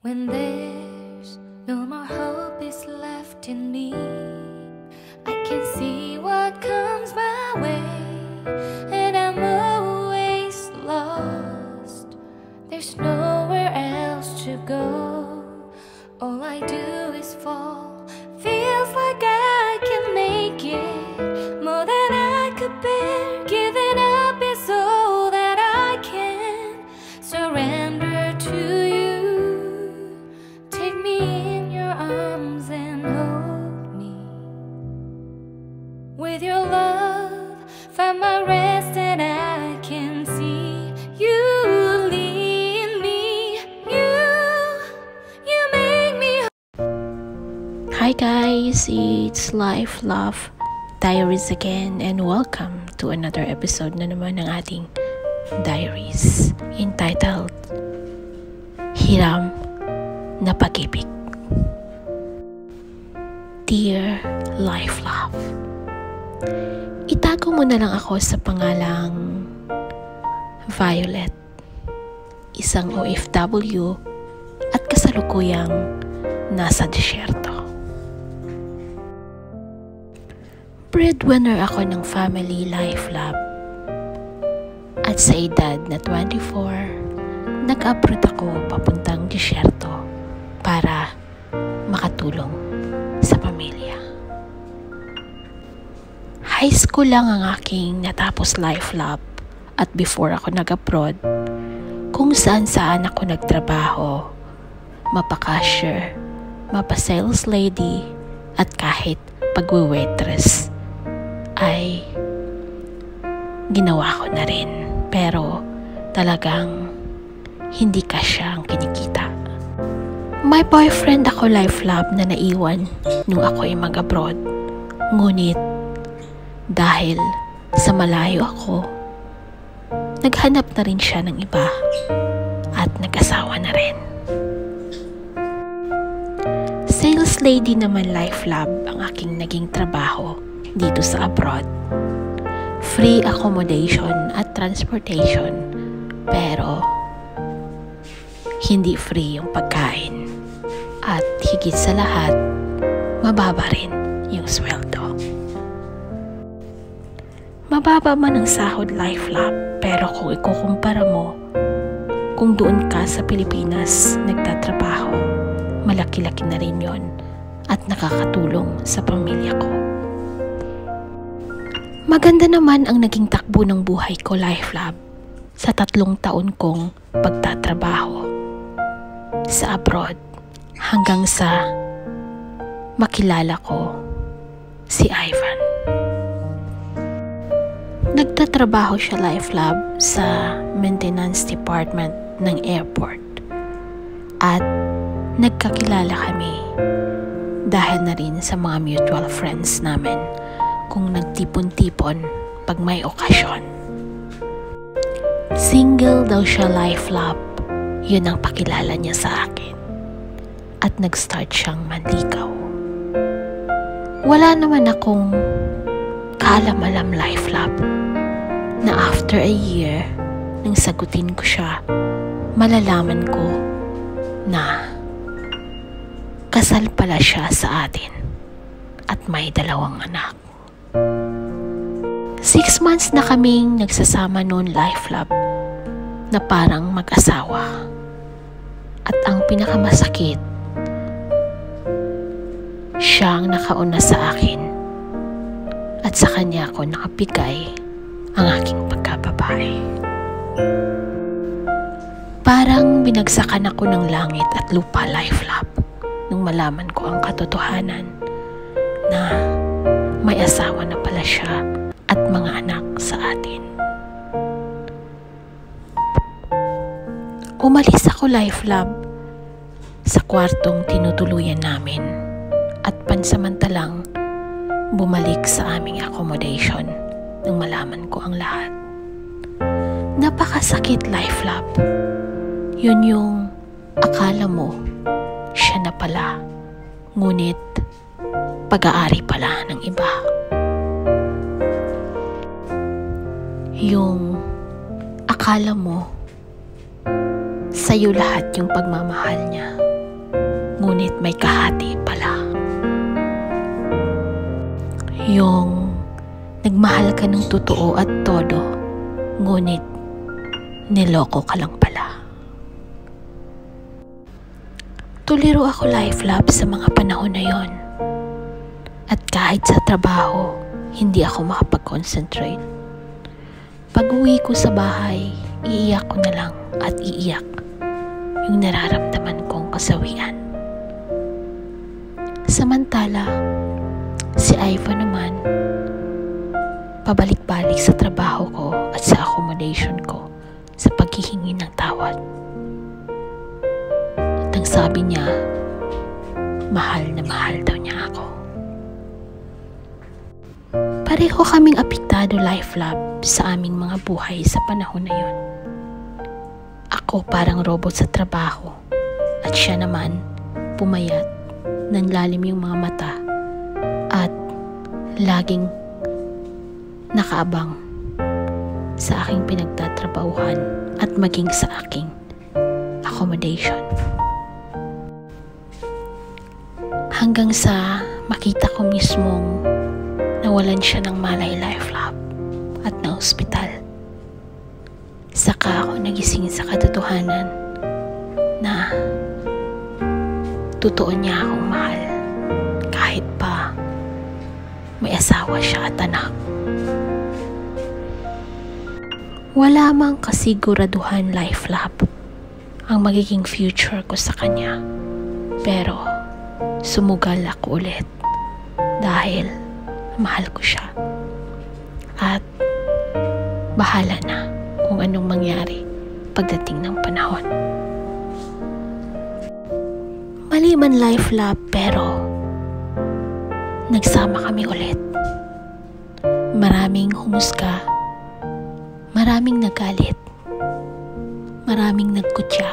When there's no more hope is left in me, I can see what comes my way, and I'm always lost. There's nowhere else to go. All I do is fall. Feels like I can make it more than I could bear. Giving up is all that I can surrender to you. Take me in your arms and hold me. With your love, find my rest, and I can see you lead me. You make me. Hi guys, it's Life Love Diaries again, and welcome to another episode na naman ng ating diaries entitled Hiram na Pag-ibig. Dear Life Love, itago mo na lang ako sa pangalang Violet, isang OFW at kasalukuyang nasa disyerto. Breadwinner ako ng family, Life Love. At sa edad na 24, nag-abroad ako papuntang disyerto para makatulong sa pamilya. High school lang ang aking natapos, Life Love, at before ako nag-abroad, kung saan-saan ako nagtrabaho, mapa-cashier, mapa-sales lady, at kahit pag-waitress ay ginawa ko na rin. Pero talagang hindi kasya ang kinikita. May boyfriend ako, Life Love, na naiwan nung ako ay mag-abroad. Ngunit dahil sa malayo ako, naghanap na rin siya ng iba at nag-asawa na rin. Sales lady naman, Life Love, ang aking naging trabaho dito sa abroad. Free accommodation at transportation, pero hindi free yung pagkain. At higit sa lahat, mababa rin yung sweldo. Mababa man ang sahod, Life Love, pero kung ikukumpara mo, kung doon ka sa Pilipinas nagtatrabaho, malaki-laki na rin yon at nakakatulong sa pamilya ko. Maganda naman ang naging takbo ng buhay ko, Life Love, sa 3 taon kong pagtatrabaho sa abroad hanggang sa makilala ko si Ivan. Nagtatrabaho siya, Life Love, sa maintenance department ng airport, at nagkakilala kami dahil na rin sa mga mutual friends namin kung nagtipon-tipon pag may okasyon. Single daw siya, Life Love, yun ang pakilala niya sa akin, at nag-start siyang manligaw. Wala naman akong kaalam-alam, Life Love, na after a year nang sagutin ko siya, malalaman ko na kasal pala siya sa atin at may 2 anak. 6 months na kaming nagsasama noon, Life Love, na parang mag-asawa. At ang pinakamasakit, siya ang nakauna sa akin, at sa kanya ako nakapigay ang aking pagkababae. Parang binagsakan ako ng langit at lupa, Life Love, nung malaman ko ang katotohanan na may asawa na pala siya at mga anak sa atin. Umalis ako, Life Love, sa kwartong tinutuluyan namin, at pansamantalang bumalik sa aming accommodation nang malaman ko ang lahat. Napakasakit, Life Love. Yun yung akala mo siya na pala, ngunit pag-aari pala ng iba. Yung akala mo sa'yo lahat yung pagmamahal niya, may kahati pala. Yung nagmahal ka ng totoo at todo, ngunit niloko ka lang pala. Tuliro ako life love sa mga panahon na yon. At kahit sa trabaho, hindi ako makapag-concentrate. Pag uwi ko sa bahay, iiyak ko na lang at iiyak yung nararamdaman kong kasawian. Samantala, si Ivan naman, pabalik-balik sa trabaho ko at sa accommodation ko sa paghihingi ng tawad. At ang sabi niya, mahal na mahal daw niya ako. Pareho kaming apektado life love sa aming mga buhay sa panahon na yon. Ako parang robot sa trabaho at siya naman pumayat, nanlalim yung mga mata at laging nakaabang sa aking pinagtatrabahuhan at maging sa aking accommodation. Hanggang sa makita ko mismong nawalan siya ng malay life love at na ospital. Saka ako nagising sa katotohanan na totoo niya akong mahal kahit pa may asawa siya at anak. Wala mang kasiguraduhan life love ang magiging future ko sa kanya, pero sumugal ako ulit dahil mahal ko siya at bahala na kung anong mangyari pagdating ng panahon. Mali man life love, pero nagsama kami ulit. Maraming humusga, maraming nagalit, maraming nagkutya,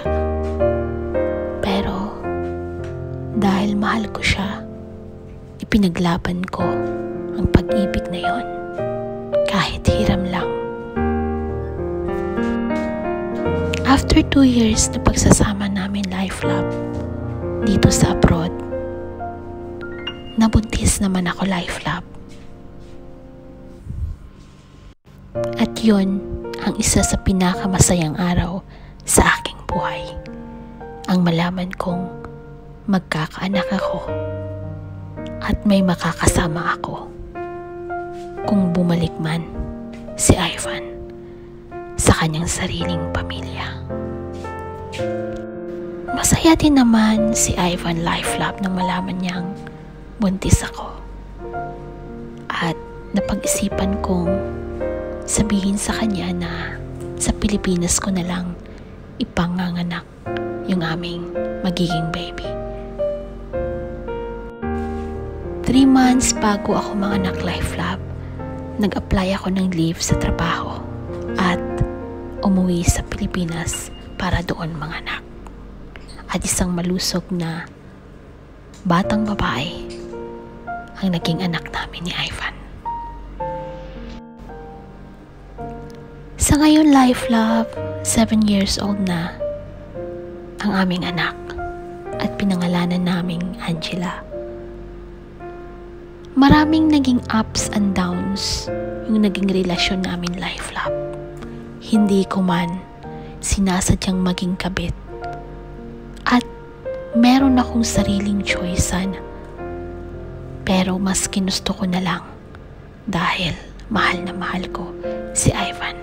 pero dahil mahal ko siya, ipinaglaban ko ang pag-ibig na yon, kahit hiram lang. After 2 years na pagsasama namin life love dito sa abroad, nabuntis naman ako life love. At yun ang isa sa pinakamasayang araw sa aking buhay, ang malaman kong magkakaanak ako at may makakasama ako kung bumalik man si Ivan sa kanyang sariling pamilya. Masaya din naman si Ivan life love nang malaman niyang buntis ako. At napag-isipan kong sabihin sa kanya na sa Pilipinas ko na lang ipanganganak yung aming magiging baby. 3 months bago ako manganak life love, nag-apply ako ng leave sa trabaho at umuwi sa Pilipinas para doon manganak. At isang malusog na batang babae ang naging anak namin ni Ivan. Sa ngayon life love, 7 years old na ang aming anak at pinangalanan naming Angela. Maraming naging ups and downs yung naging relasyon namin life love. Hindi ko man sinasadyang maging kabit at meron akong sariling choice sana, pero mas ginusto ko na lang dahil mahal na mahal ko si Ivan.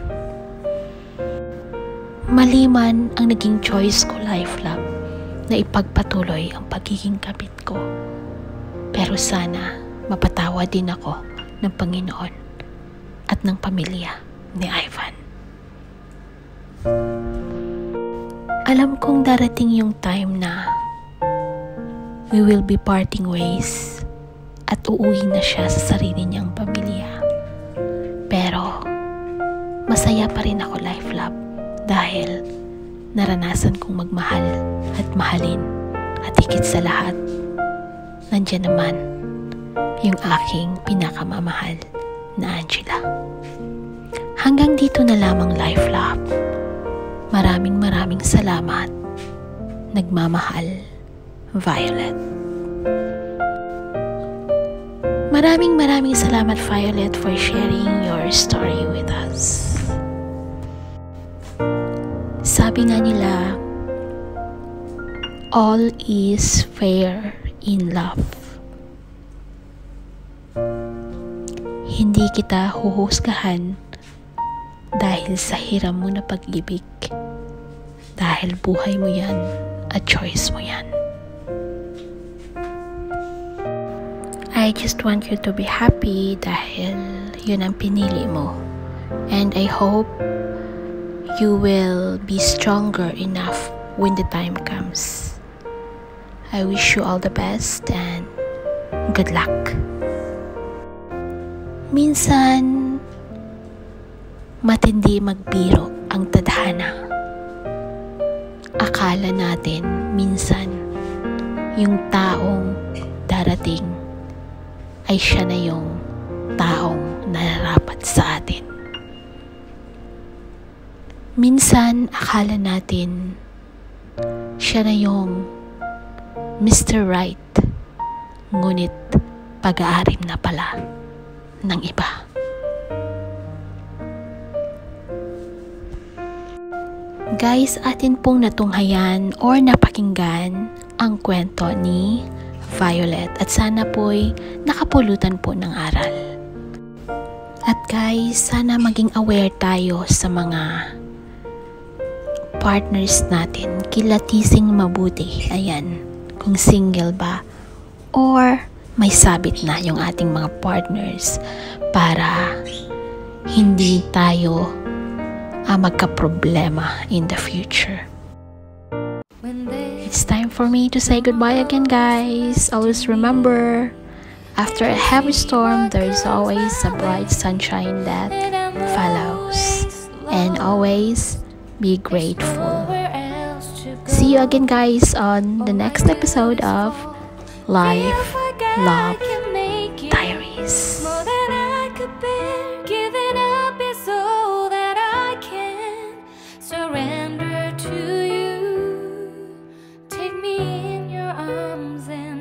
Mali man ang naging choice ko life love na ipagpatuloy ang pagiging kabit ko, pero sana mapatawa din ako ng Panginoon at ng pamilya ni Ivan. Alam kong darating yung time na we will be parting ways at uuwi na siya sa sarili niyang pamilya. Pero masaya pa rin ako life love dahil naranasan kong magmahal at mahalin, at higit sa lahat, nandiyan naman yung aking pinakamamahal na Angela. Hanggang dito na lamang life love. Maraming salamat. Nagmamahal, Violet. Maraming salamat, Violet, for sharing your story with us. Sabi nga nila, all is fair in love. Hindi kita huhusgahan dahil sa hiram mo na pag-ibig. Dahil buhay mo yan at choice mo yan. I just want you to be happy dahil yun ang pinili mo. And I hope you will be stronger enough when the time comes. I wish you all the best and good luck. Minsan, matindi magbiro ang tadhana. Akala natin minsan yung taong darating ay siya na yung taong nararapat sa atin. Minsan, akala natin siya na yung Mr. Right, ngunit pag-aarim na pala ng iba. Guys, atin pong natunghayan or napakinggan ang kwento ni Violet at sana po'y nakapulutan po ng aral. At guys, sana maging aware tayo sa mga partners natin. Kilatising mabuti. Ayan, kung single ba or may sabit na yung ating mga partners para hindi tayo magka-problema in the future. It's time for me to say goodbye again, guys. Always remember, after a heavy storm, there is always a bright sunshine that follows. And always be grateful. See you again, guys, on the next episode of Life, Love, Diaries. Surrender to you. Take me in your arms and